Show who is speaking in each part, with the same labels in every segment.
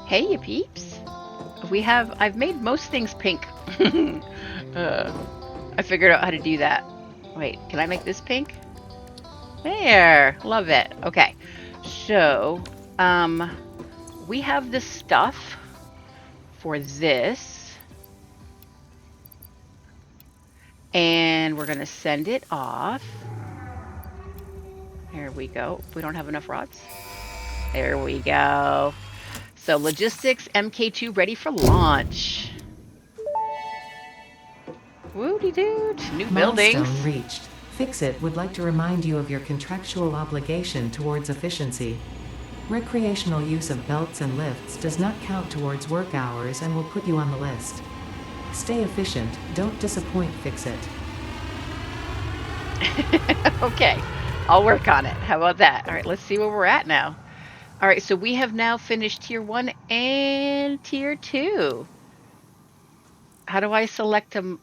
Speaker 1: Hey, you peeps. I've made most things pink. uh, I figured out how to do that. Wait, can I make this pink? There, love it. Okay, so, um, we have the stuff for this, and we're gonna send it off. There we go. We don't have enough rods. There we go. So logistics MK2 ready for launch. Woody doot. New
Speaker 2: Milestone
Speaker 1: buildings.
Speaker 2: reached. Fixit would like to remind you of your contractual obligation towards efficiency. Recreational use of belts and lifts does not count towards work hours and will put you on the list. Stay efficient, don't disappoint Fixit.
Speaker 1: Okay, I'll work on it. How about that? All right, let's see where we're at now. All right, so we have now finished tier 1 and tier 2. How do I select them?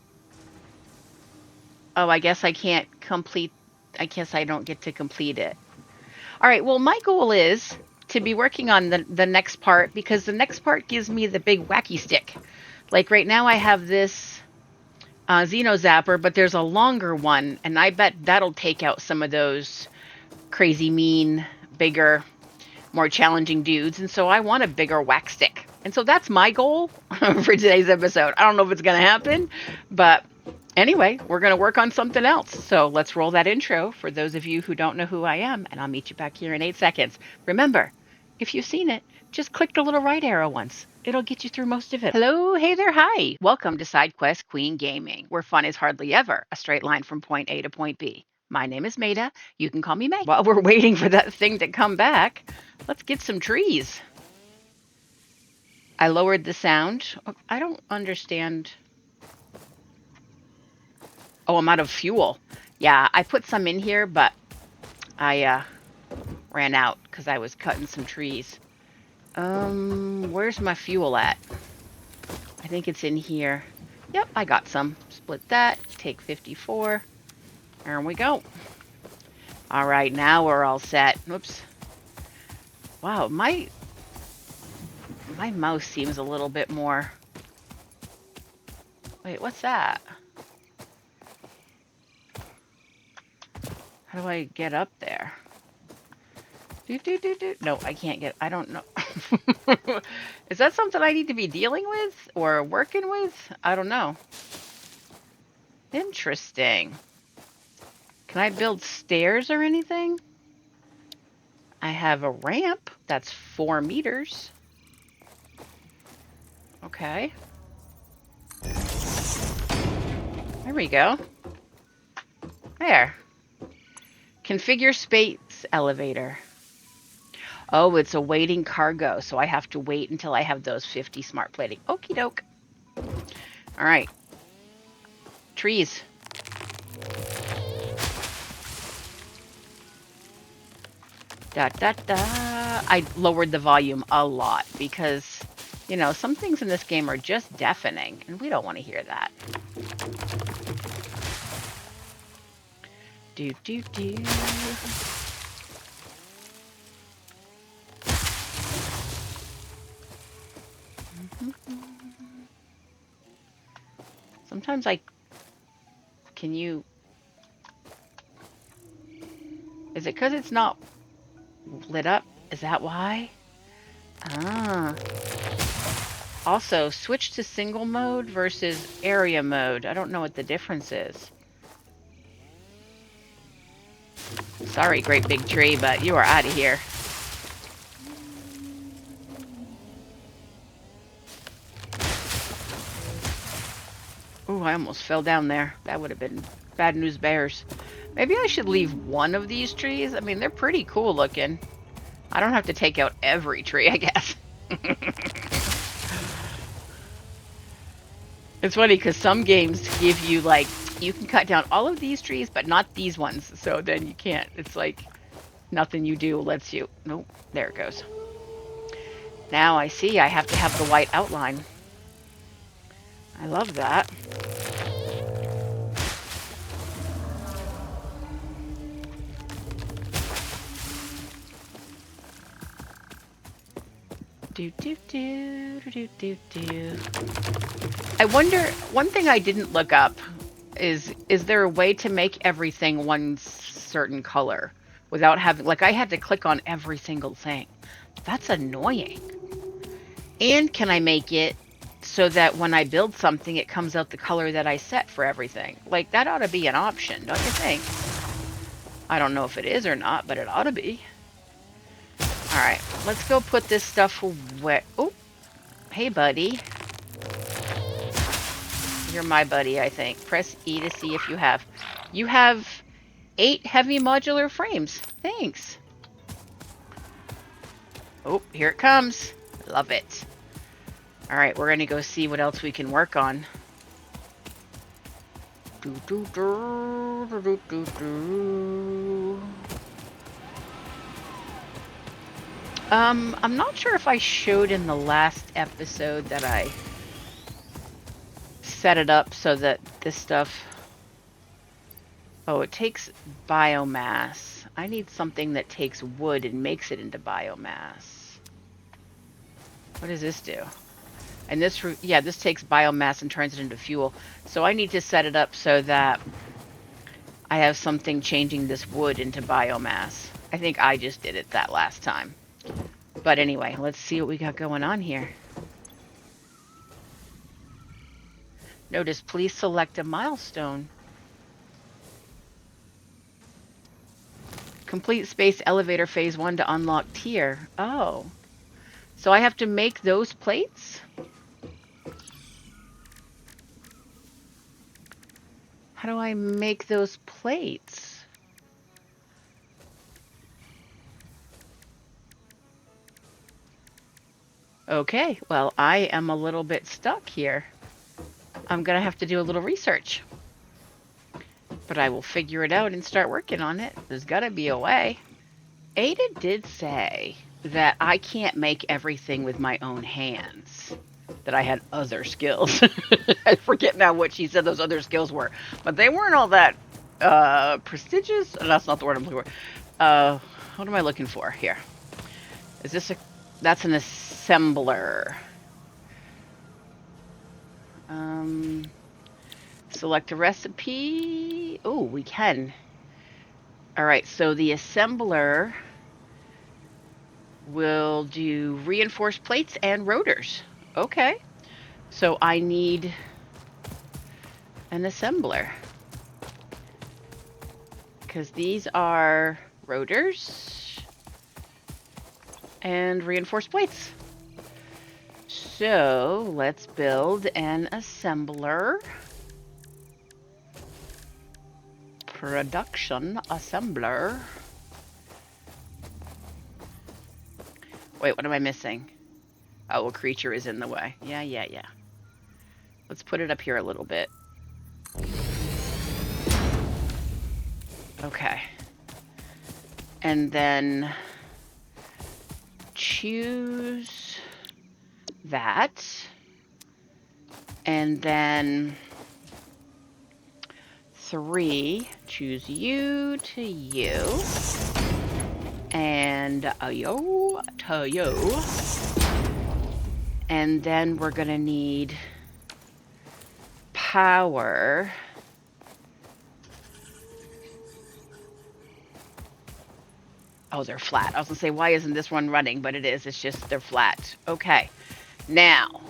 Speaker 1: Oh, I guess I can't complete. I guess I don't get to complete it. All right, well, my goal is to be working on the next part because the next part gives me the big wacky stick. Like right now, I have this Xeno Zapper, but there's a longer one, and I bet that'll take out some of those crazy, mean, bigger, more challenging dudes. And so I want a bigger whack stick. And so that's my goal for today's episode. I don't know if it's going to happen, but anyway, we're going to work on something else. So let's roll that intro for those of you who don't know who I am, and I'll meet you back here in 8 seconds. Remember, if you've seen it, just click the little right arrow once. It'll get you through most of it. Hello, hey there, hi. Welcome to SideQuest Queen Gaming, where fun is hardly ever a straight line from point A to point B. My name is Maida. You can call me May. While we're waiting for that thing to come back, let's get some trees. I lowered the sound. I don't understand. Oh, I'm out of fuel. Yeah, I put some in here, but I ran out because I was cutting some trees. Where's my fuel at? I think it's in here. Yep, I got some. Split that, take 54. There we go. All right, now we're all set. Whoops. Wow, my mouse seems a little bit more. Wait, what's that? How do I get up there? No, I can't get. I don't know. Is that something I need to be dealing with or working with? I don't know. Interesting. Can I build stairs or anything? I have a ramp that's 4 meters. Okay. There we go. There. Configure space elevator. Oh, it's awaiting cargo, so I have to wait until I have those 50 smart plating. Okie doke. All right. Trees. Da da da. I lowered the volume a lot because, you know, some things in this game are just deafening, and we don't want to hear that. Do do do. Sometimes can you, is it because it's not lit up? Is that why? Ah. Also, switch to single mode versus area mode. I don't know what the difference is. Sorry, great big tree, but you are out of here. Ooh, I almost fell down there. That would have been bad news bears. Maybe I should leave one of these trees. I mean, they're pretty cool looking. I don't have to take out every tree, I guess. It's funny because some games give you like, you can cut down all of these trees, but not these ones. So then you can't. It's like nothing you do lets you. Nope, there it goes. Now I see I have to have the white outline. I love that. Do do do do do do. I wonder. One thing I didn't look up is there a way to make everything one certain color without having like I had to click on every single thing. That's annoying. And can I make it so that when I build something, it comes out the color that I set for everything? Like, that ought to be an option, don't you think? I don't know if it is or not, but it ought to be. Alright, let's go put this stuff away. Oh, hey, buddy. You're my buddy, I think. Press E to see if you have. You have 8 heavy modular frames. Thanks. Oh, here it comes. Love it. All right, we're going to go see what else we can work on. I'm not sure if I showed in the last episode that I set it up so that this stuff... Oh, it takes biomass. I need something that takes wood and makes it into biomass. What does this do? And this, yeah, this takes biomass and turns it into fuel. So I need to set it up so that I have something changing this wood into biomass. I think I just did it that last time. But anyway, let's see what we got going on here. Notice, please select a milestone. Complete space elevator phase 1 to unlock tier. Oh. So I have to make those plates? How do I make those plates? Okay, well, I am a little bit stuck here. I'm gonna have to do a little research. But I will figure it out and start working on it. There's gotta be a way. Ada did say that I can't make everything with my own hands. That I had other skills. I forget now what she said those other skills were. But they weren't all that prestigious. That's not the word I'm looking for. What am I looking for here? Is this a... That's an assembler. Select a recipe. Oh, we can. Alright, so the assembler will do reinforced plates and rotors. Okay. So I need an assembler. Because these are rotors and reinforced plates. So let's build an assembler. Production assembler. Wait, what am I missing? Oh, a creature is in the way. Yeah. Let's put it up here a little bit. Okay. And then choose that. And then 3, choose you to you. And yo to you. And then we're gonna need power. Oh, they're flat. I was gonna say, why isn't this one running? But it is. It's just they're flat. Okay. Now,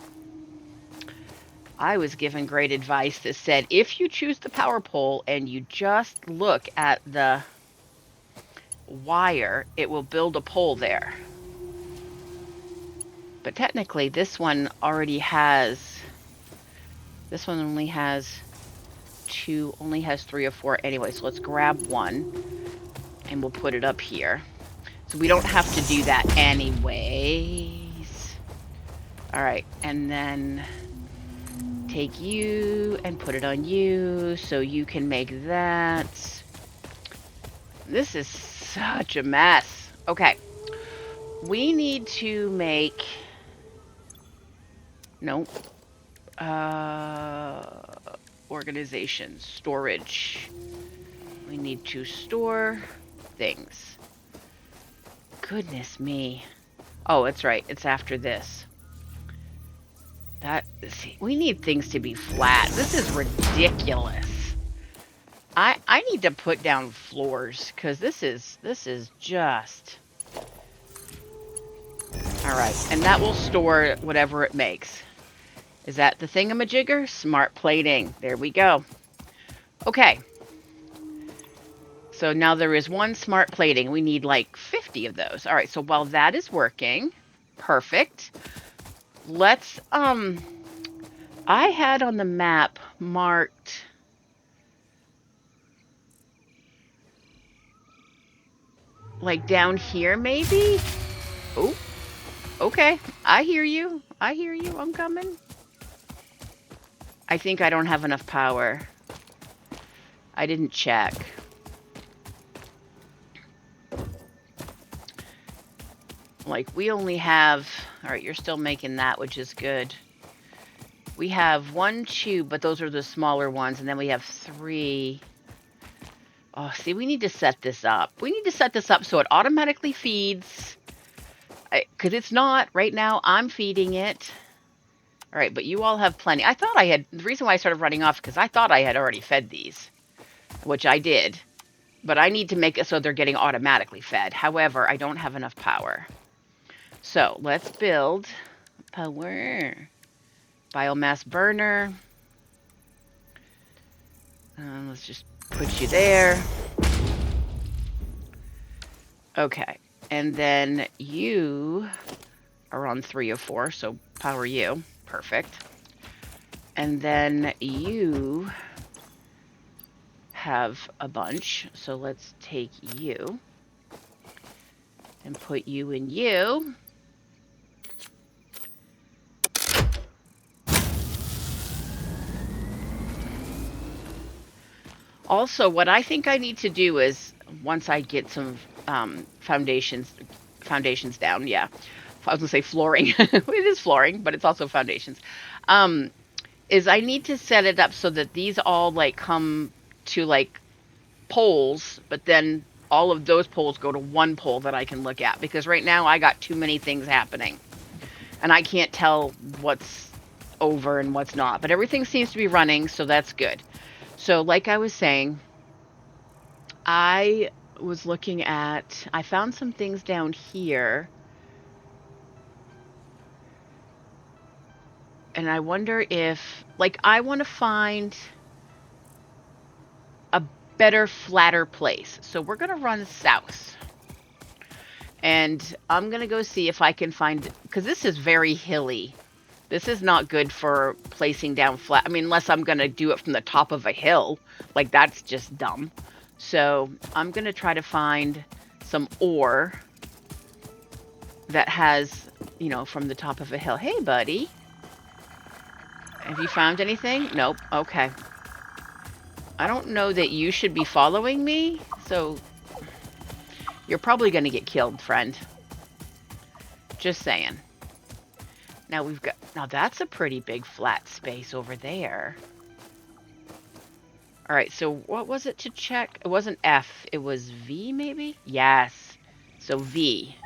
Speaker 1: I was given great advice that said, if you choose the power pole and you just look at the wire, it will build a pole there. But technically, this one already has... This one only has 2, only has 3 or 4 anyway. So let's grab one and we'll put it up here. So we don't have to do that anyways. All right, and then take you and put it on you so you can make that. This is such a mess. Okay, we need to make... Nope. Organization, storage. We need to store things. Goodness me. Oh, it's right. It's after this. See, we need things to be flat. This is ridiculous. I need to put down floors because this is just all right. And that will store whatever it makes. Is that the thingamajigger? Smart plating. There we go. Okay. So now there is one smart plating. We need like 50 of those. All right. So while that is working, perfect. Let's I had on the map marked like down here maybe. Oh, okay. I hear you. I hear you. I'm coming. I think I don't have enough power. I didn't check. Like, we only have... Alright, you're still making that, which is good. We have 1 tube, but those are the smaller ones, and then we have 3... Oh, see, we need to set this up. We need to set this up so it automatically feeds. Because it's not. Right now, I'm feeding it. Alright, but you all have plenty. I thought I had... The reason why I started running off, because I thought I had already fed these. Which I did. But I need to make it so they're getting automatically fed. However, I don't have enough power. So let's build power. Biomass burner. Let's just put you there. Okay. And then you are on 3 of 4, so power you. Perfect. And then you have a bunch, so let's take you and put you in you. Also, what I think I need to do is, once I get some foundations down, yeah. I was going to say flooring. It is flooring, but it's also foundations. Is I need to set it up so that these all, like, come to, like, poles, but then all of those poles go to one pole that I can look at. Because right now I got too many things happening. And I can't tell what's over and what's not. But everything seems to be running, so that's good. So, like I was saying, I was looking at... I found some things down here. And I wonder if... Like, I want to find a better, flatter place. So we're going to run south. And I'm going to go see if I can find... Because this is very hilly. This is not good for placing down flat. I mean, unless I'm going to do it from the top of a hill. Like, that's just dumb. So, I'm going to try to find some ore that has, you know, from the top of a hill. Hey, buddy. Have you found anything? Nope. Okay. I don't know that you should be following me, so you're probably going to get killed, friend. Just saying. Now we've got... Now that's a pretty big flat space over there. Alright, so what was it to check? It wasn't F, it was V maybe? Yes. So V.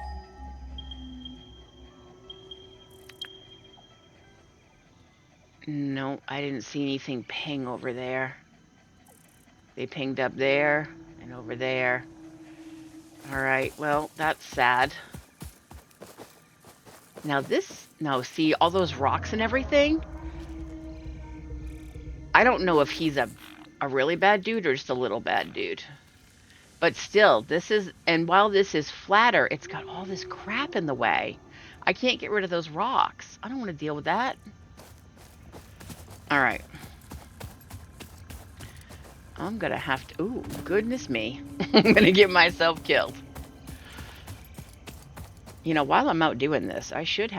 Speaker 1: No, I didn't see anything ping over there. They pinged up there and over there. Alright, well, that's sad. Now this... No, see, all those rocks and everything? I don't know if he's a really bad dude or just a little bad dude. But still, this is... And while this is flatter, it's got all this crap in the way. I can't get rid of those rocks. I don't want to deal with that. Alright. I'm gonna have to... Ooh, goodness me. I'm gonna get myself killed. You know, while I'm out doing this, I should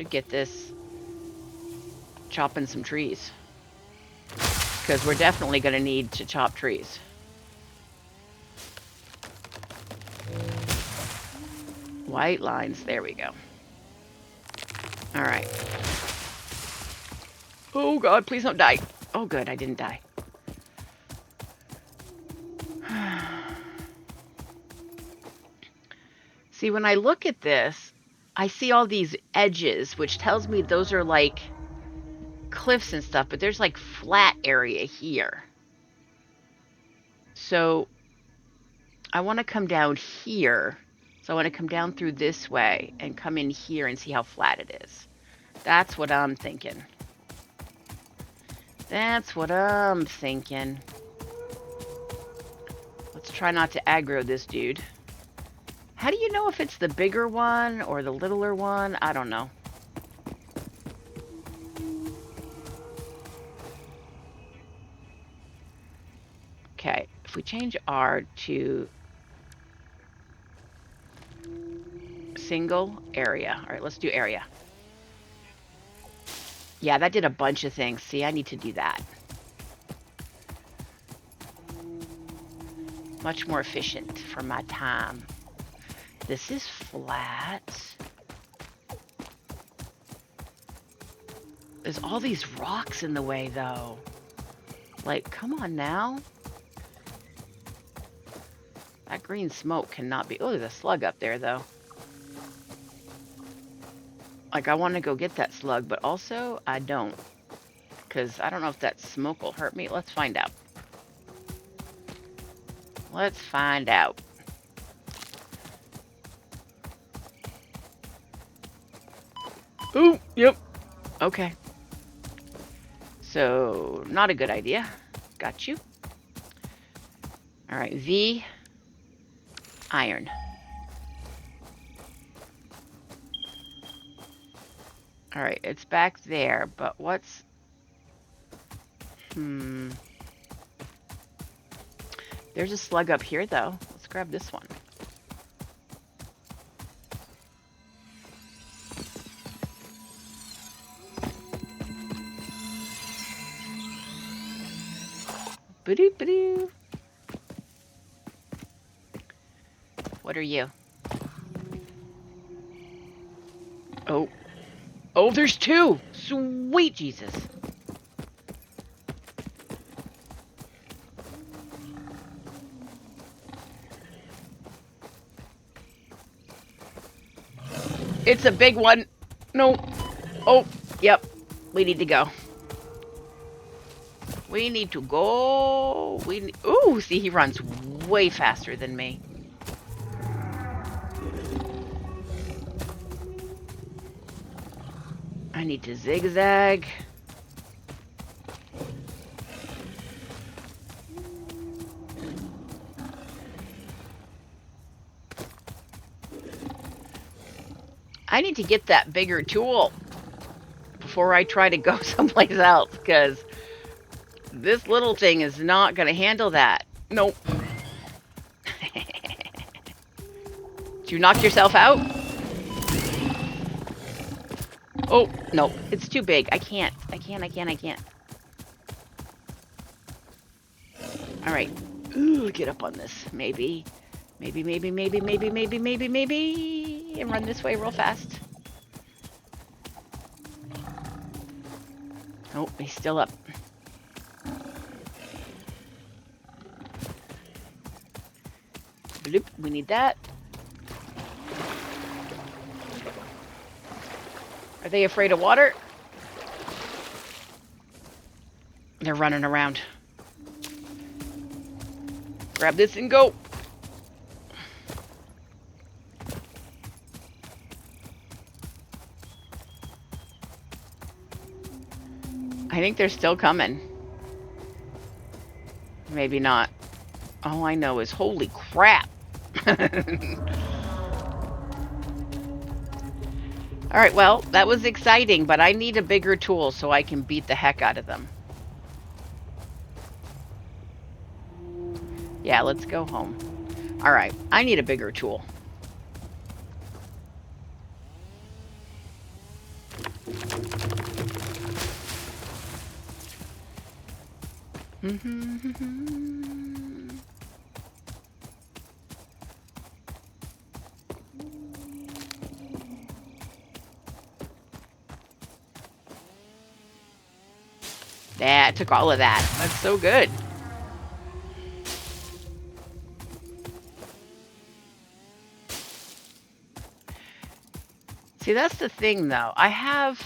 Speaker 1: get this chopping some trees. Because we're definitely going to need to chop trees. White lines. There we go. Alright. Oh, God. Please don't die. Oh, good. I didn't die. See, when I look at this, I see all these edges, which tells me those are like cliffs and stuff, but there's like flat area here. So I want to come down here. So I want to come down through this way and come in here and see how flat it is. That's what I'm thinking. That's what I'm thinking. Let's try not to aggro this dude. How do you know if it's the bigger one or the littler one? I don't know. Okay, if we change R to single area. All right, let's do area. Yeah, that did a bunch of things. See, I need to do that. Much more efficient for my time. This is flat. There's all these rocks in the way, though. Like, come on now. That green smoke cannot be... Oh, there's a slug up there, though. Like, I want to go get that slug, but also I don't. Because I don't know if that smoke will hurt me. Let's find out. Let's find out. Ooh, yep. Okay. So, not a good idea. Got you. All right, V, iron. All right, it's back there, but what's... There's a slug up here, though. Let's grab this one. Ba-doo. What are you? Oh. Oh, there's two! Sweet Jesus. It's a big one. No. Oh, yep. We need to go. We need to go. Ooh, see, he runs way faster than me. I need to zigzag. I need to get that bigger tool before I try to go someplace else, because this little thing is not going to handle that. Nope. Did you knock yourself out? Oh, no. It's too big. I can't. All right. Ooh, get up on this. Maybe. And run this way real fast. Oh, he's still up. Bloop, we need that. Are they afraid of water? They're running around. Grab this and go. I think they're still coming. Maybe not. All I know is holy crap. All right, well, that was exciting, but I need a bigger tool so I can beat the heck out of them. Yeah, let's go home. All right, I need a bigger tool. Yeah, it took all of that. That's so good. See, that's the thing, though. I have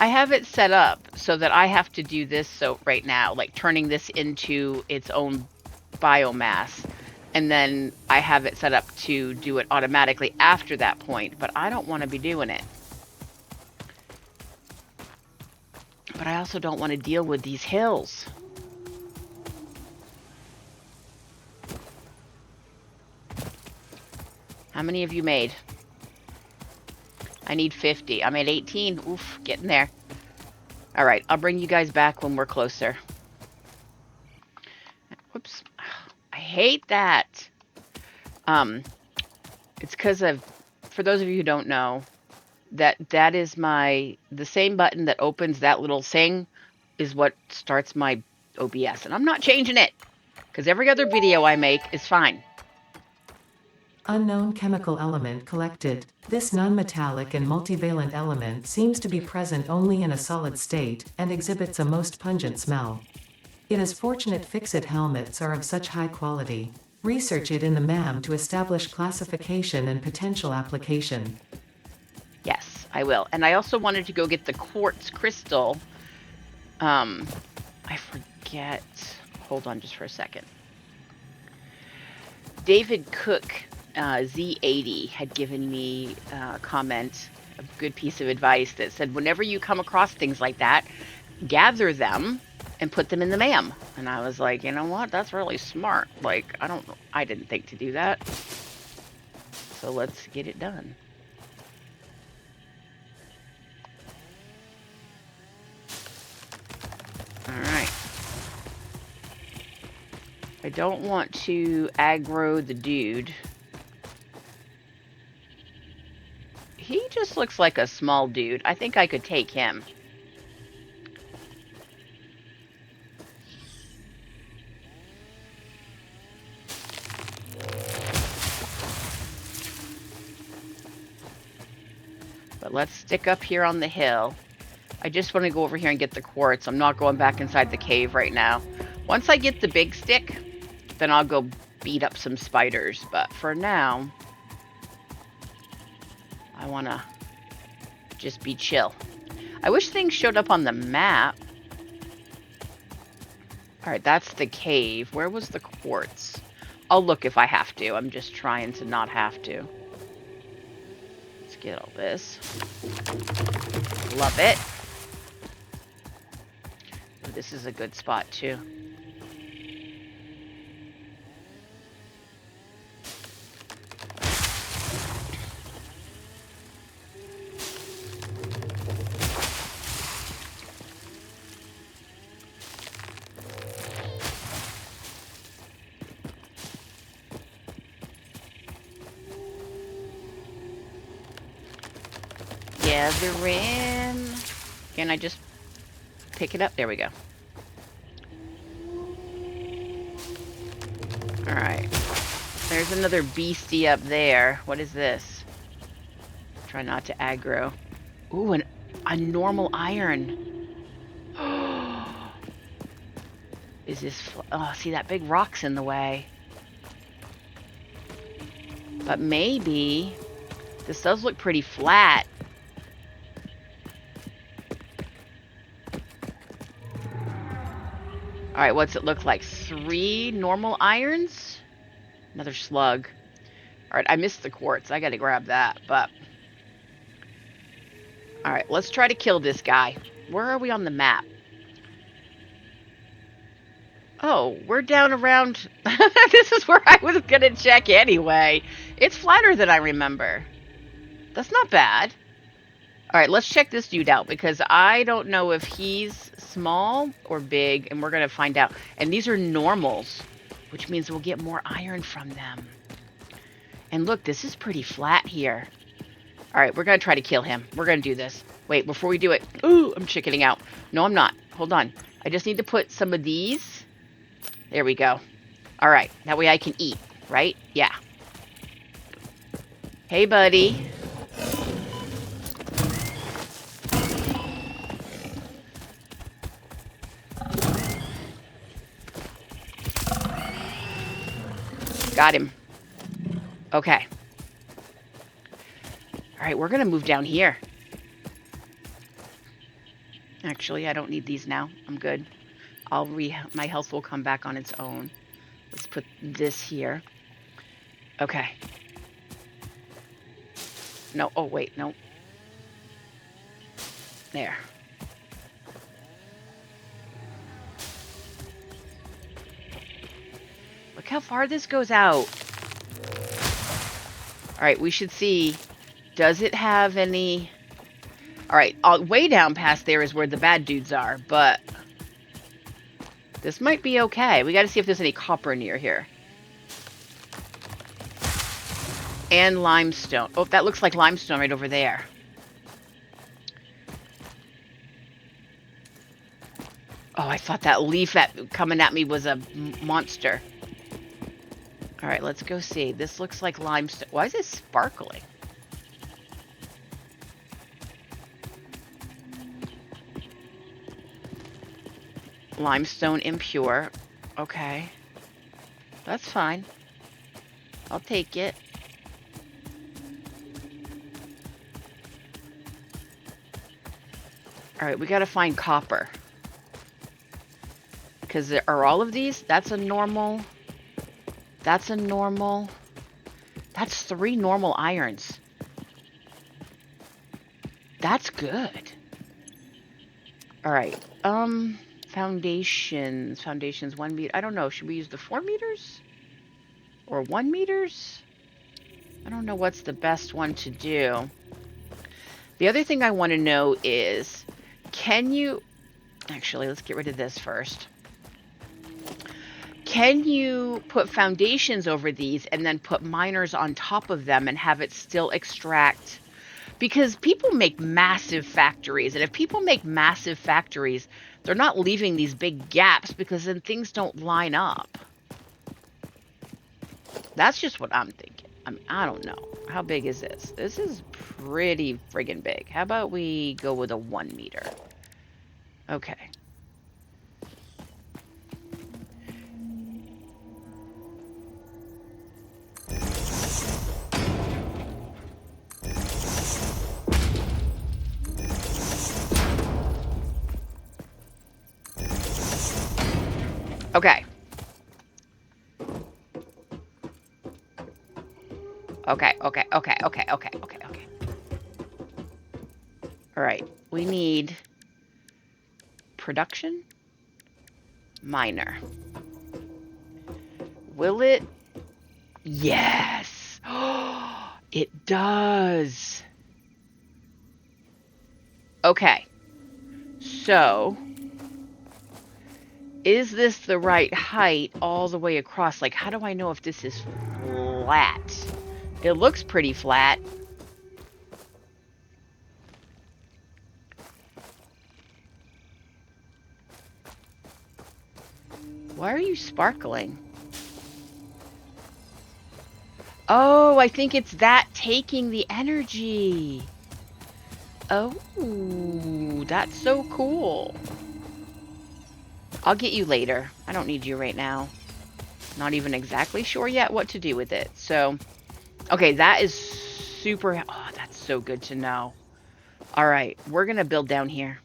Speaker 1: it set up so that I have to do this so right now, like turning this into its own biomass. And then I have it set up to do it automatically after that point, but I don't want to be doing it. But I also don't want to deal with these hills. How many have you made? I need 50. I'm at 18. Oof, getting there. All right, I'll bring you guys back when we're closer. Whoops. I hate that. It's because of, for those of you who don't know, that is the same button that opens that little thing is what starts my OBS. And I'm not changing it because every other video I make is fine.
Speaker 2: Unknown chemical element collected. This non-metallic and multivalent element seems to be present only in a solid state, and exhibits a most pungent smell. It is fortunate fixit helmets are of such high quality. Research it in the MAM to establish classification and potential application.
Speaker 1: Yes, I will. And I also wanted to go get the quartz crystal. I forget. Hold on just for a second. David Cook, Z80, had given me a comment, a good piece of advice that said, whenever you come across things like that, gather them and put them in the MAM. And I was like, you know what? That's really smart. Like, I didn't think to do that. So let's get it done. All right. I don't want to aggro the dude. He just looks like a small dude. I think I could take him. But let's stick up here on the hill. I just want to go over here and get the quartz. I'm not going back inside the cave right now. Once I get the big stick, then I'll go beat up some spiders. But for now, I want to just be chill. I wish things showed up on the map. All right, that's the cave. Where was the quartz? I'll look if I have to. I'm just trying to not have to. Let's get all this. Love it. This is a good spot too. Gathering. Can I just pick it up? There we go. Alright. There's another beastie up there. What is this? Try not to aggro. Ooh, a normal iron. Is this... Oh, see, that big rock's in the way. But maybe... This does look pretty flat. Alright, what's it look like? 3 normal irons? Another slug. Alright, I missed the quartz. I gotta grab that, but... Alright, let's try to kill this guy. Where are we on the map? Oh, we're down around... This is where I was gonna check anyway. It's flatter than I remember. That's not bad. Alright, let's check this dude out, because I don't know if he's small or big, and we're going to find out. And these are normals, which means we'll get more iron from them. And look, this is pretty flat here. Alright, we're going to try to kill him. We're going to do this. Wait, before we do it... Ooh, I'm chickening out. No, I'm not. Hold on. I just need to put some of these. There we go. Alright, that way I can eat, right? Yeah. Hey, buddy. Got him. Okay. All right, we're going to move down here. Actually, I don't need these now. I'm good. My health will come back on its own. Let's put this here. Okay. No, oh wait, no. There. Look how far this goes out. All right, we should see. Does it have any... All right, way down past there is where the bad dudes are, but this might be okay. We got to see if there's any copper near here. And limestone. Oh, that looks like limestone right over there. Oh, I thought that leaf coming at me was a monster. All right, let's go see. This looks like limestone. Why is it sparkling? Limestone impure. Okay. That's fine. I'll take it. All right, we got to find copper. Because are all of these? That's a normal. That's a normal. That's 3 normal irons. That's good. All right. Foundations. Foundations 1 meter. I don't know. Should we use the 4 meters? Or 1 meters? I don't know what's the best one to do. The other thing I want to know is, can you... Actually, let's get rid of this first. Can you put foundations over these and then put miners on top of them and have it still extract? Because people make massive factories, and if people make massive factories, they're not leaving these big gaps because then things don't line up. That's just what I'm thinking. I don't know. How big is this? This is pretty friggin' big. How about we go with a 1 meter? Okay. Okay. Okay. All right. We need production miner. Will it? Yes. It does. Okay. So, is this the right height all the way across? Like, how do I know if this is flat? It looks pretty flat. Why are you sparkling? Oh, I think it's that taking the energy. Oh, that's so cool. I'll get you later. I don't need you right now. Not even exactly sure yet what to do with it. So, okay, that is super... Oh, that's so good to know. All right, we're going to build down here.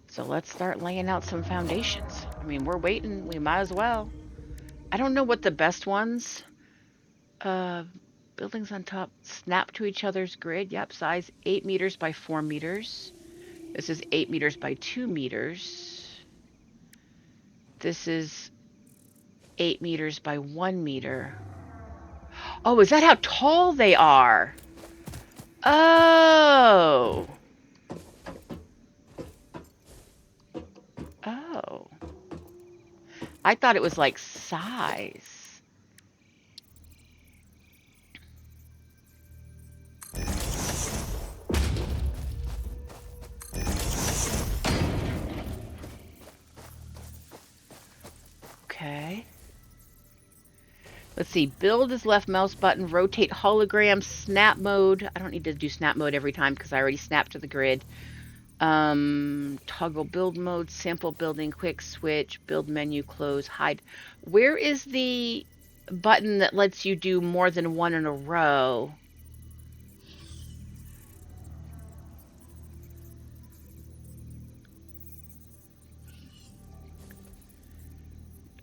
Speaker 1: So let's start laying out some foundations. I mean, we're waiting. We might as well. I don't know what the best ones... buildings on top snap to each other's grid. Yep, size 8 meters by 4 meters. This is 8 meters by 2 meters. This is 8 meters by 1 meter. Oh, is that how tall they are? Oh. Oh. I thought it was like size. Okay. Let's see. Build is left mouse button. Rotate hologram. Snap mode. I don't need to do snap mode every time because I already snapped to the grid. Toggle build mode. Sample building. Quick switch. Build menu. Close. Hide. Where is the button that lets you do more than one in a row?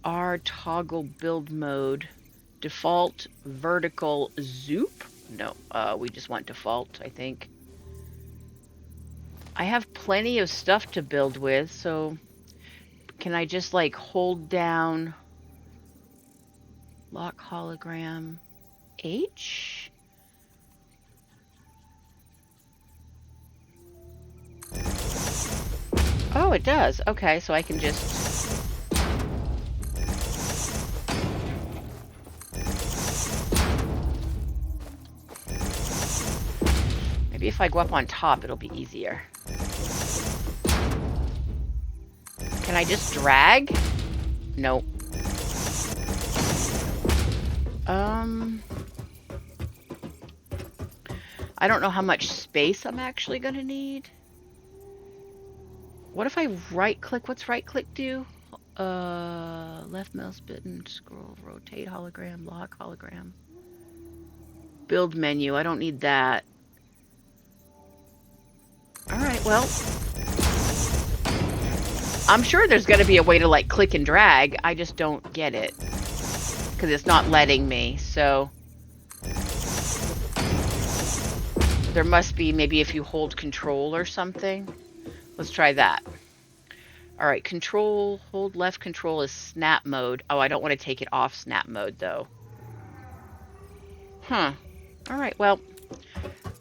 Speaker 1: R toggle build mode. Default vertical zoop? No, we just want default, I think. I have plenty of stuff to build with, so can I just like hold down lock hologram H? Oh, it does. Okay, so I can just... Maybe if I go up on top, it'll be easier. Can I just drag? Nope. I don't know how much space I'm actually gonna need. What if I right click? What's right click do? Left mouse button, scroll, rotate hologram, lock hologram. Build menu, I don't need that. Alright, well. I'm sure there's gonna be a way to like click and drag. I just don't get it. Because it's not letting me, so. There must be maybe if you hold control or something. Let's try that. All right, control, hold left control is snap mode. Oh, I don't want to take it off snap mode though. Huh. All right, well,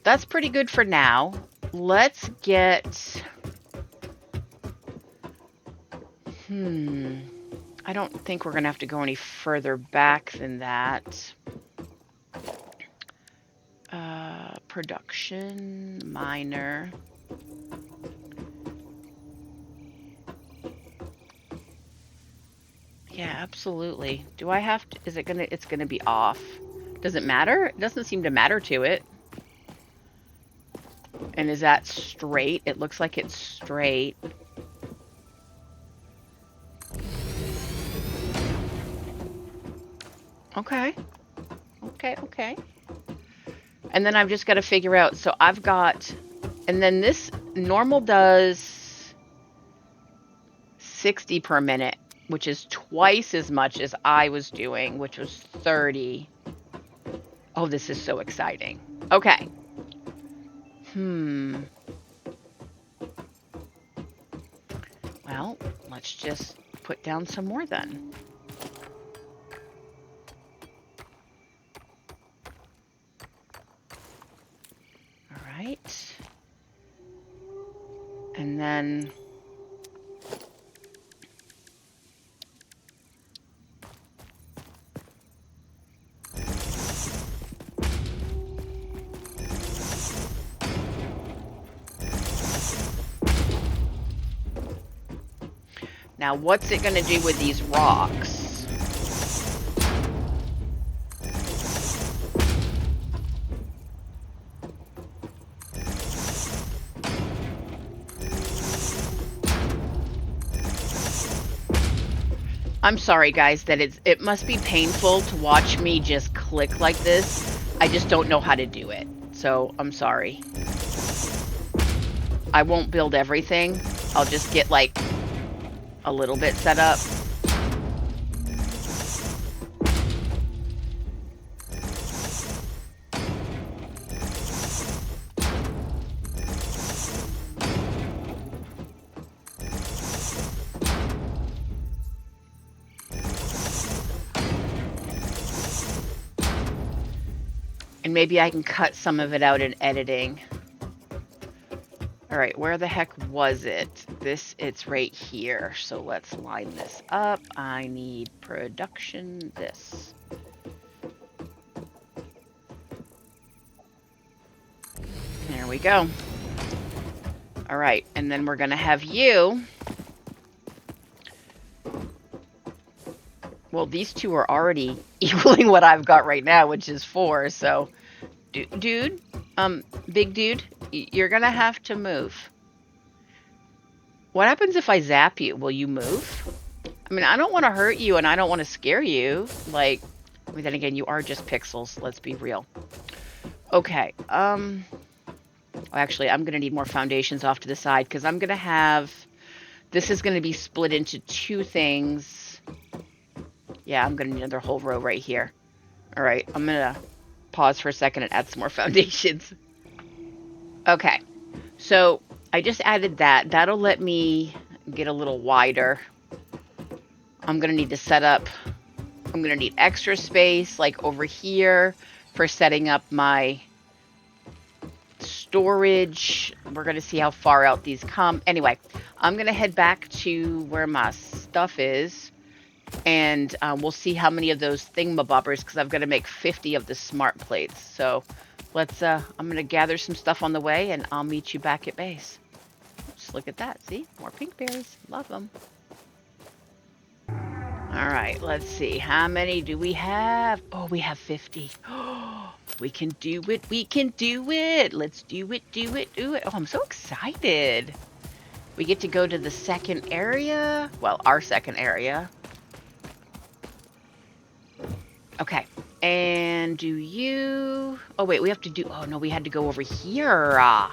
Speaker 1: that's pretty good for now. Let's get... I don't think we're going to have to go any further back than that. Production, minor. Yeah, absolutely. Do I have to, is it gonna, it's gonna be off. Does it matter? It doesn't seem to matter to it. And is that straight? It looks like it's straight. Okay. Okay. And then I've just got to figure out, so I've got, and then this normal does 60 per minute, which is twice as much as I was doing, which was 30. Oh, this is so exciting. Okay. Well, let's just put down some more then. All right. And then... Now, what's it going to do with these rocks? I'm sorry, guys, that it must be painful to watch me just click like this. I just don't know how to do it. So, I'm sorry. I won't build everything. I'll just get, like, a little bit set up. And maybe I can cut some of it out in editing. All right, where the heck was it? It's right here. So let's line this up. I need production this. There we go. All right, and then we're gonna have you. Well, these two are already equaling what I've got right now, which is 4. So, dude, big dude, you're gonna have to move. What happens if I zap you? Will you move? I mean, I don't want to hurt you and I don't want to scare you. Like, I mean, then again, you are just pixels. Let's be real. Okay. Actually, I'm gonna need more foundations off to the side because I'm gonna have. This is gonna be split into 2 things. Yeah, I'm going to need another whole row right here. All right, I'm going to pause for a second and add some more foundations. Okay, so I just added that. That'll let me get a little wider. I'm going to need to set up, I'm going to need extra space like over here for setting up my storage. We're going to see how far out these come. Anyway, I'm going to head back to where my stuff is, and we'll see how many of those thingamabobbers, because I've got to make 50 of the smart plates. So let's, I'm going to gather some stuff on the way, and I'll meet you back at base. Just look at that. See? More pink berries. Love them. All right, let's see. How many do we have? Oh, we have 50. Oh, we can do it. We can do it. Let's do it, do it, do it. Oh, I'm so excited. We get to go to the second area. Well, our second area. Okay. And do you... Oh, wait, we have to do... Oh, no, we had to go over here. How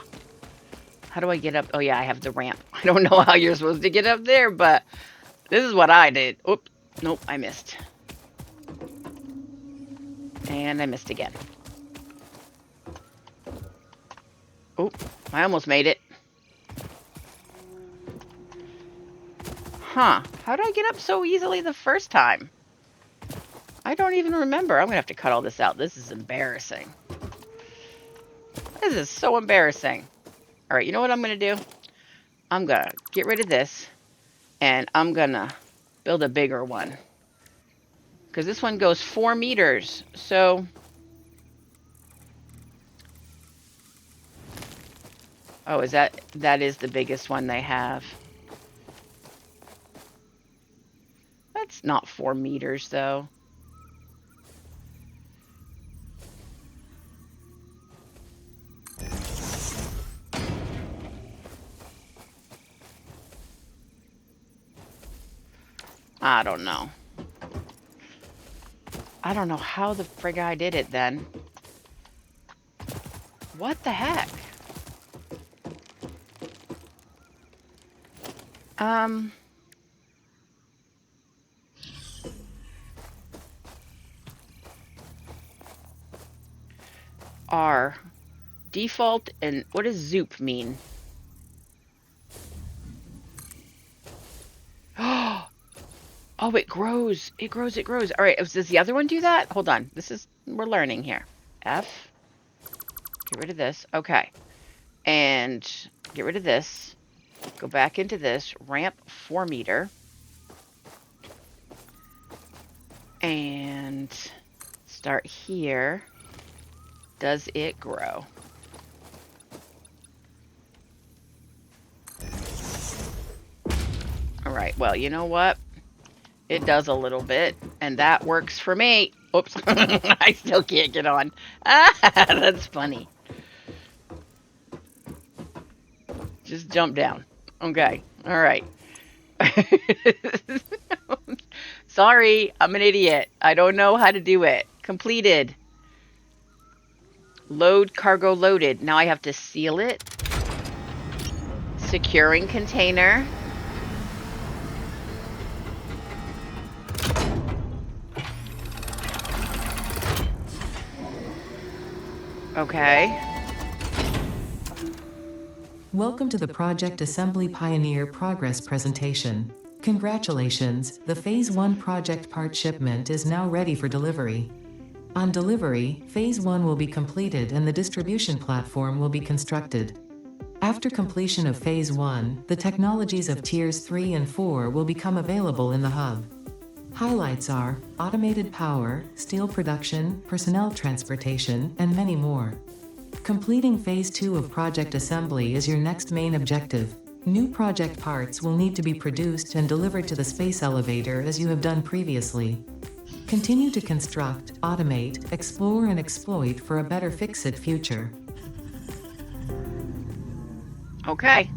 Speaker 1: do I get up? Oh, yeah, I have the ramp. I don't know how you're supposed to get up there, but this is what I did. Oops. Nope, I missed. And I missed again. Oh, I almost made it. Huh. How did I get up so easily the first time? I don't even remember. I'm going to have to cut all this out. This is embarrassing. This is so embarrassing. All right, you know what I'm going to do? I'm going to get rid of this, and I'm going to build a bigger one. Because this one goes 4 meters, so... Oh, is that is the biggest one they have. That's not 4 meters, though. I don't know. I don't know how the frig I did it then. What the heck? R. Default, and what does zoop mean? Oh, it grows. It grows, it grows. All right, does the other one do that? Hold on. We're learning here. F. Get rid of this. Okay. And get rid of this. Go back into this. Ramp 4 meter. And start here. Does it grow? All right, well, you know what? It does a little bit, and that works for me. Oops, I still can't get on. Ah, that's funny. Just jump down. Okay, all right. Sorry, I'm an idiot. I don't know how to do it. Completed. Load cargo loaded. Now I have to seal it. Securing container. Okay.
Speaker 2: Welcome to the Project Assembly Pioneer Progress presentation. Congratulations, the Phase 1 project part shipment is now ready for delivery. On delivery, Phase 1 will be completed and the distribution platform will be constructed. After completion of Phase 1, the technologies of Tiers 3 and 4 will become available in the hub. Highlights are automated power, steel production, personnel transportation, and many more. Completing Phase 2 of project assembly is your next main objective. New project parts will need to be produced and delivered to the space elevator as you have done previously. Continue to construct, automate, explore and exploit for a better Fix-It future.
Speaker 1: Okay.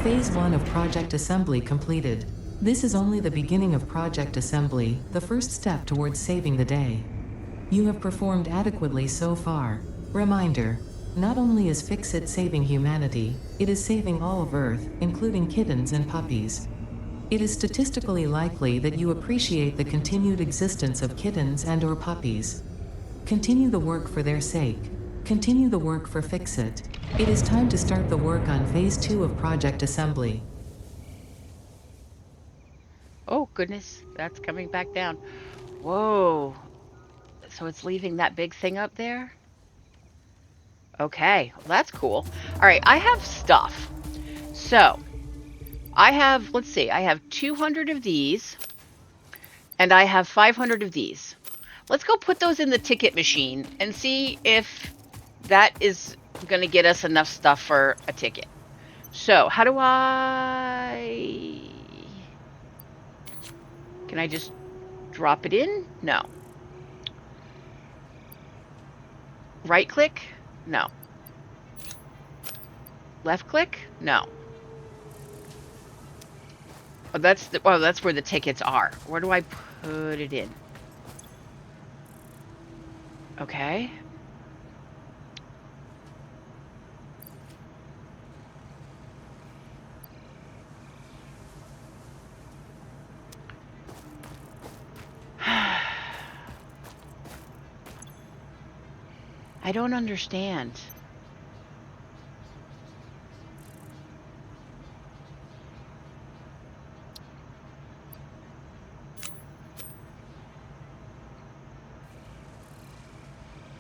Speaker 2: Phase 1 of Project Assembly completed. This is only the beginning of Project Assembly, the first step towards saving the day. You have performed adequately so far. Reminder: not only is Fix-It saving humanity, it is saving all of Earth, including kittens and puppies. It is statistically likely that you appreciate the continued existence of kittens and/or puppies. Continue the work for their sake. Continue the work for Fix-It. It is time to start the work on Phase 2 of Project Assembly.
Speaker 1: Oh, goodness. That's coming back down. Whoa. So it's leaving that big thing up there? Okay, well, that's cool. All right, I have stuff. So I have, let's see, I have 200 of these and I have 500 of these. Let's go put those in the ticket machine and see if that is going to get us enough stuff for a ticket. So how do I... Can I just drop it in? No. Right click? No. Left click? No. Oh, that's where the tickets are. Where do I put it in? Okay. I don't understand.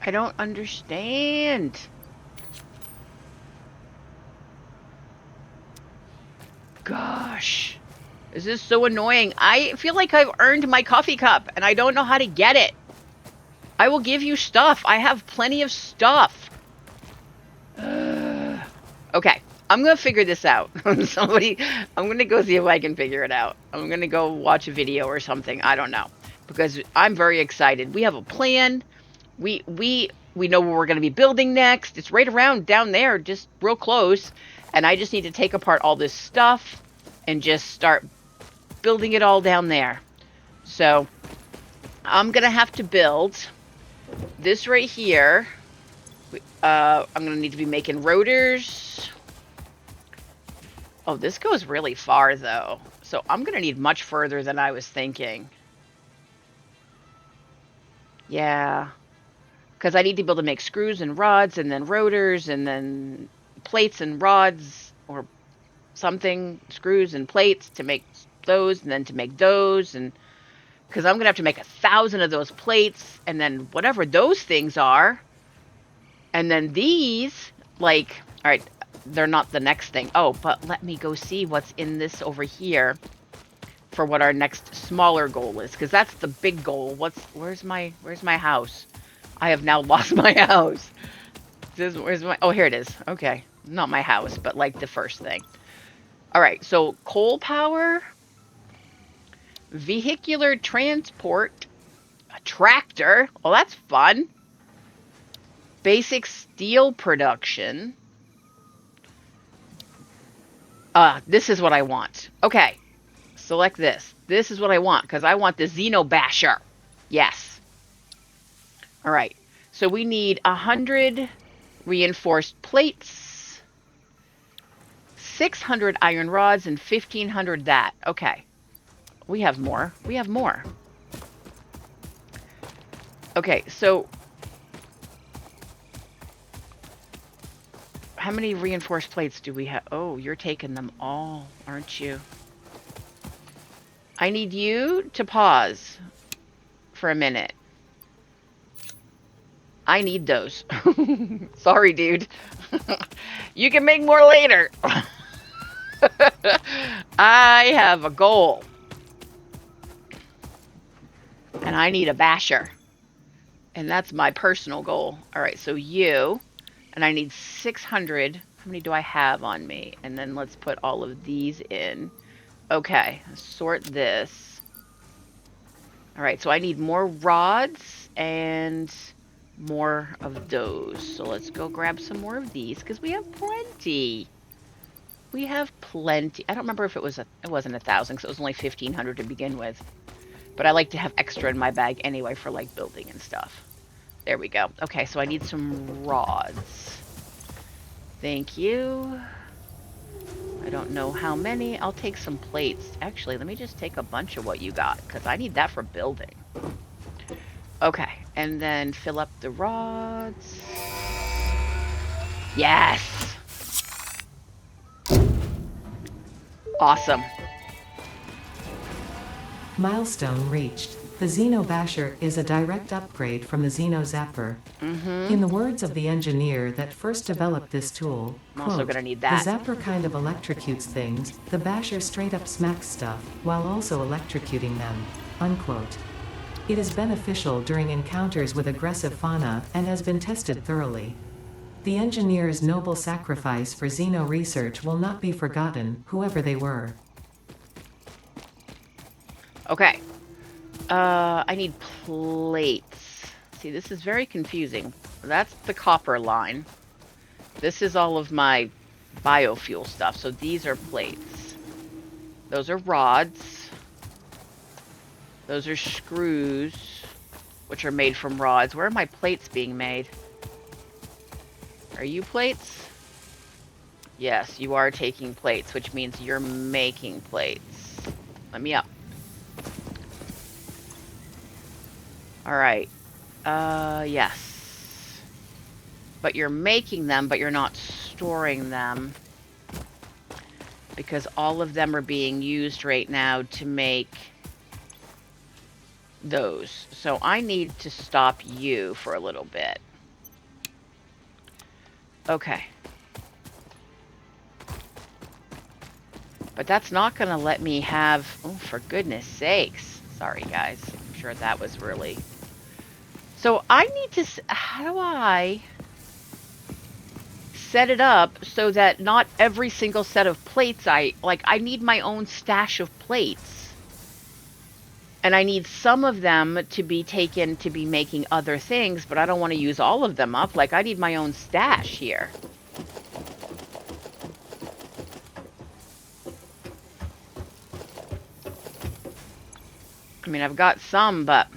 Speaker 1: I don't understand. Gosh. This is so annoying. I feel like I've earned my coffee cup and I don't know how to get it. I will give you stuff. I have plenty of stuff. Okay. I'm going to figure this out. I'm going to go see if I can figure it out. I'm going to go watch a video or something. I don't know. Because I'm very excited. We have a plan. We know where we're going to be building next. It's right around down there, just real close. And I just need to take apart all this stuff and just start building it all down there. So I'm going to have to build this right here. I'm going to need to be making rotors. Oh, this goes really far, though. So I'm going to need much further than I was thinking. Yeah. Because I need to be able to make screws and rods and then rotors and then plates and rods or something, screws and plates to make those and then to make those. And because I'm going to have to make 1,000 of those plates and then whatever those things are. And then these, like, all right, they're not the next thing. Oh, but let me go see what's in this over here for what our next smaller goal is. Because that's the big goal. Where's my house? I have now lost my house. Oh, here it is. Okay. Not my house, but like the first thing. All right. So coal power, vehicular transport, a tractor. Well, that's fun. Basic steel production. This is what I want. Okay. Select this. This is what I want because I want the Xenobasher. Yes. All right. So we need 100 reinforced plates, 600 iron rods, and 1,500 that. Okay. We have more. We have more. Okay, so how many reinforced plates do we have? Oh, you're taking them all, aren't you? I need you to pause for a minute. I need those. Sorry, dude. You can make more later. I have a goal. And I need a basher. And that's my personal goal. All right, so you. And I need 600. How many do I have on me? And then let's put all of these in. Okay, sort this. All right, so I need more rods and more of those. So let's go grab some more of these because we have plenty. We have plenty. I don't remember if it wasn't 1,000 because it was only 1,500 to begin with. But I like to have extra in my bag anyway for like building and stuff. There we go. Okay, so I need some rods. Thank you. I don't know how many. I'll take some plates. Actually, let me just take a bunch of what you got because I need that for building. Okay, and then fill up the rods. Yes! Awesome.
Speaker 2: Milestone reached. The Xeno Basher is a direct upgrade from the Xeno Zapper.
Speaker 1: Mm-hmm.
Speaker 2: In the words of the engineer that first developed this tool,
Speaker 1: I'm also
Speaker 2: quote,
Speaker 1: gonna need
Speaker 2: the
Speaker 1: that.
Speaker 2: Zapper kind of electrocutes things, the Basher straight up smacks stuff, while also electrocuting them, unquote. It is beneficial during encounters with aggressive fauna, and has been tested thoroughly. The engineer's noble sacrifice for Xeno research will not be forgotten, whoever they were.
Speaker 1: Okay. I need plates. See, this is very confusing. That's the copper line. This is all of my biofuel stuff. So these are plates. Those are rods. Those are screws, which are made from rods. Where are my plates being made? Are you plates? Yes, you are taking plates, which means you're making plates. Let me up. All right. Yes. But you're making them, but you're not storing them. Because all of them are being used right now to make those. So I need to stop you for a little bit. Okay. But that's not going to let me have... Oh, for goodness sakes. Sorry, guys. I'm sure that was really... So I need to... How do I set it up so that not every single set of plates I need my own stash of plates. And I need some of them to be taken to be making other things, but I don't want to use all of them up. Like, I need my own stash here. I mean, I've got some, but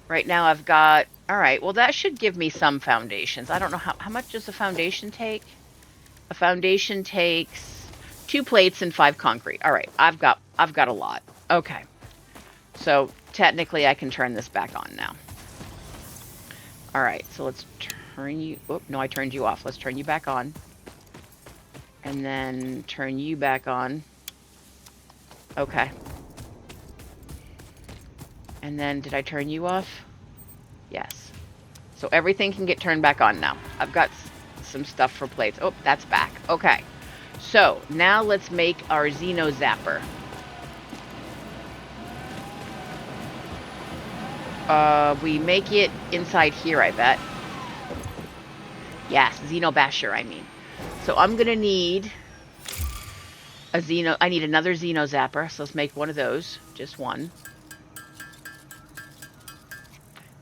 Speaker 1: right now I've got... All right, well, that should give me some foundations. I don't know how much does a foundation take? A foundation takes 2 plates and 5 concrete. All right, I've got a lot. Okay. So technically I can turn this back on now. All right, so let's turn you... Oh, no, I turned you off. Let's turn you back on. And then turn you back on. Okay. And then did I turn you off? Yes. So everything can get turned back on now. I've got some stuff for plates. Oh, that's back. Okay. So now let's make our Xeno Zapper. We make it inside here, I bet. Yes, Xeno Basher, I mean. So I'm gonna need a Xeno... I need another Xeno Zapper, so let's make one of those. Just one.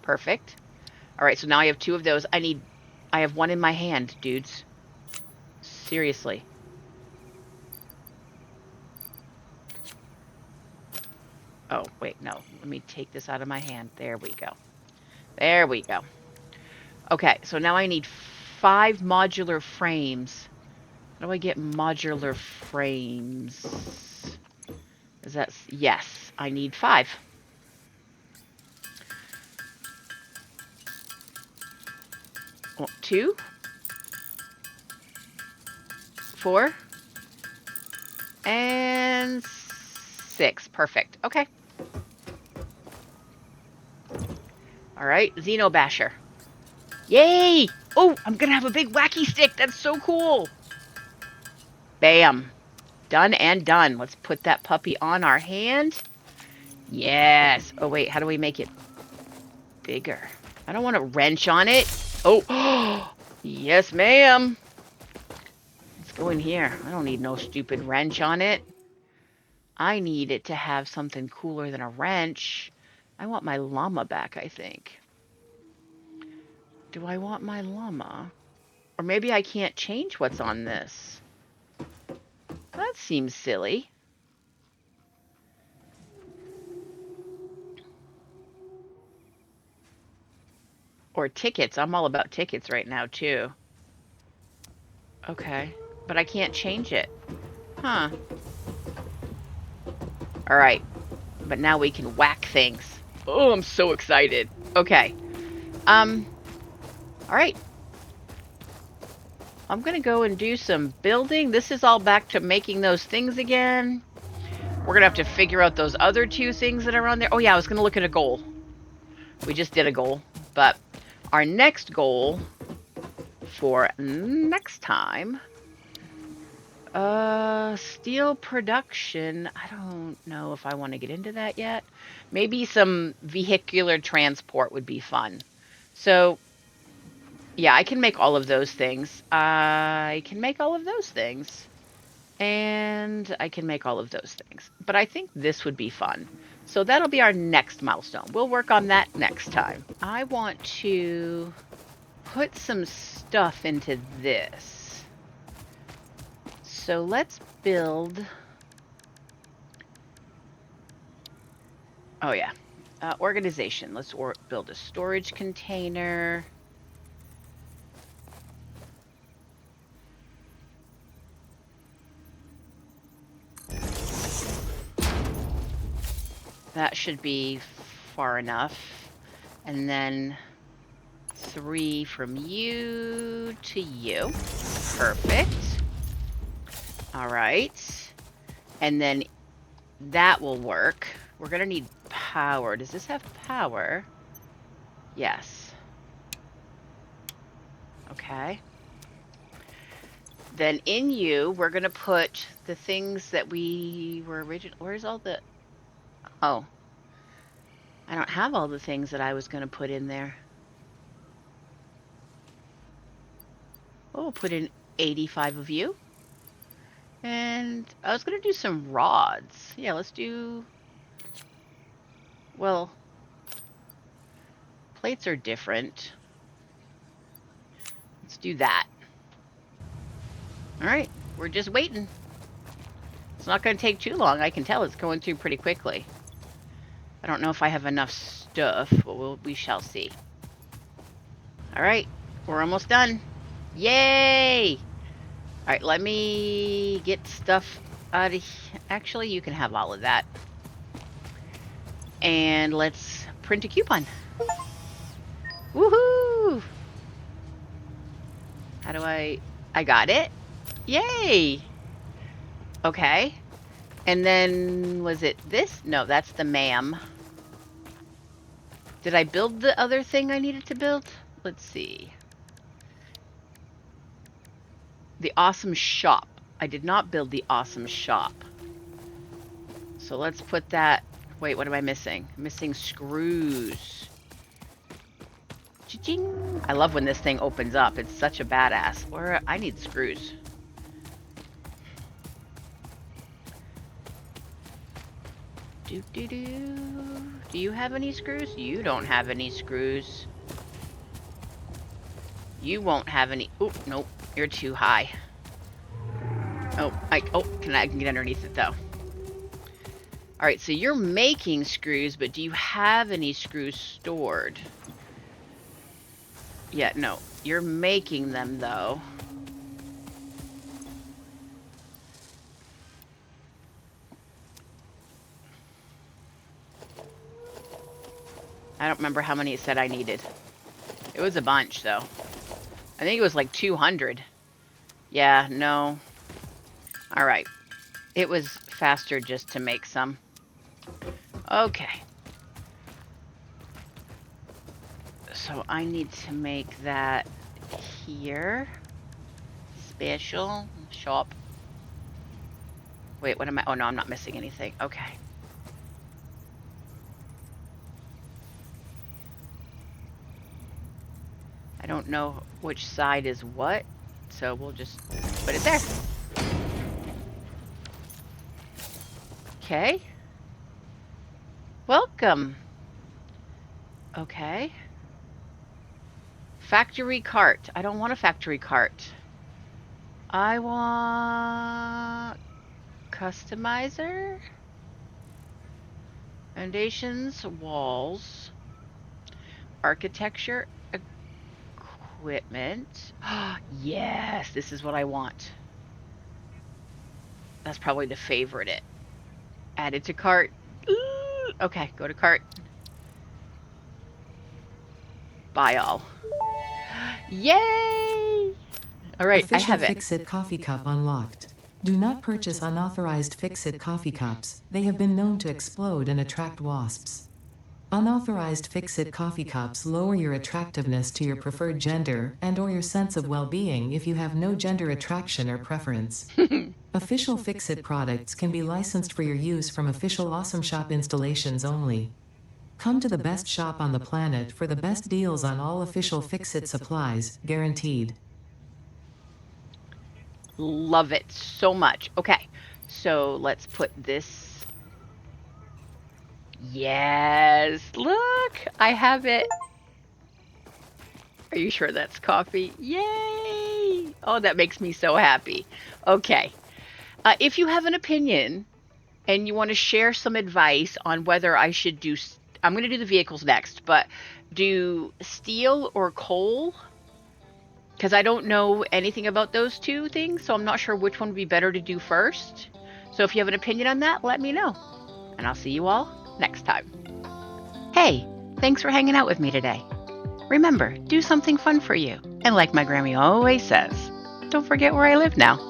Speaker 1: Perfect. Alright, so now I have 2 of those. I have one in my hand, dudes. Seriously. Oh, wait, no. Let me take this out of my hand. There we go. There we go. Okay, so now I need 5 modular frames. How do I get modular frames? Is that... Yes, I need 5. Oh, 2. 4. And 6. Perfect. Okay. Alright, Xeno Basher. Yay! Oh, I'm gonna have a big wacky stick. That's so cool. Bam. Done and done. Let's put that puppy on our hand. Yes. Oh, wait. How do we make it bigger? I don't want to wrench on it. Oh. Yes, ma'am. Let's go in here. I don't need no stupid wrench on it. I need it to have something cooler than a wrench. I want my llama back, I think. Do I want my llama? Or maybe I can't change what's on this. That seems silly. Or tickets. I'm all about tickets right now, too. Okay. But I can't change it. Huh. All right. But now we can whack things. Oh, I'm so excited. Okay. Um, all right. I'm going to go and do some building. This is all back to making those things again. We're going to have to figure out those other two things that are on there. Oh, yeah, I was going to look at a goal. We just did a goal. But our next goal for next time, steel production. I don't know if I want to get into that yet. Maybe some vehicular transport would be fun. So, yeah, I can make all of those things. I can make all of those things. And I can make all of those things. But I think this would be fun. So that'll be our next milestone. We'll work on that next time. I want to put some stuff into this. So let's build. Oh, yeah. Organization. Let's build a storage container. That should be far enough. And then 3 from you to you. Perfect. All right. And then that will work. We're going to need power. Does this have power? Yes. Okay. Then in you, we're going to put the things that we were originally... Where's all the... Oh. I don't have all the things that I was going to put in there. Oh, we'll put in 85 of you. And I was going to do some rods. Yeah, let's do... Well, plates are different. Let's do that. All right, we're just waiting. It's not going to take too long. I can tell it's going through pretty quickly. I don't know if I have enough stuff, but we shall see. All right, we're almost done. Yay! All right, let me get stuff out of here. Actually, you can have all of that. And let's print a coupon. Woohoo! How do I got it. Yay! Okay. And then, was it this? No, that's the ma'am. Did I build the other thing I needed to build? Let's see. The awesome shop. I did not build the awesome shop. So let's put that... Wait, what am I missing? I'm missing screws. Cha-ching! I love when this thing opens up. It's such a badass. Where I need screws. Do you have any screws? You don't have any screws. You won't have any. Oh, nope. You're too high. Oh, I can get underneath it though. All right, so you're making screws, but do you have any screws stored? Yeah, no. You're making them though. I don't remember how many it said I needed. It was a bunch though. I think it was like 200. Yeah, no. All right. It was faster just to make some. Okay. So I need to make that here. Special shop. Wait, what am I? Oh, no, I'm not missing anything. Okay. I don't know which side is what, so we'll just put it there. Okay. Welcome. Okay. Factory cart. I don't want a factory cart. I want customizer. Foundations, walls, architecture, equipment. Yes, this is what I want. That's probably to favorite it. Add it to cart. Ooh, okay, go to cart. Buy all. Yay! All right, I
Speaker 2: Official
Speaker 1: have it.
Speaker 2: Fix-It coffee cup unlocked. Do not purchase unauthorized Fix-It coffee cups. They have been known to explode and attract wasps. Unauthorized Fix-It coffee cups lower your attractiveness to your preferred gender and/or your sense of well-being if you have no gender attraction or preference. Official Fix-It products can be licensed for your use from official Awesome Shop installations only. Come to the best shop on the planet for the best deals on all official Fix-It supplies, guaranteed.
Speaker 1: Love it so much. Okay, so let's put this. Yes, look, I have it. Are you sure that's coffee? Yay! Oh, that makes me so happy. Okay, if you have an opinion and you want to share some advice on whether I should do, I'm going to do the vehicles next, but do steel or coal? Because I don't know anything about those two things, so I'm not sure which one would be better to do first. So if you have an opinion on that, let me know. And I'll see you all next time. Hey, thanks for hanging out with me today. Remember, do something fun for you. And like my Grammy always says, don't forget where I live now.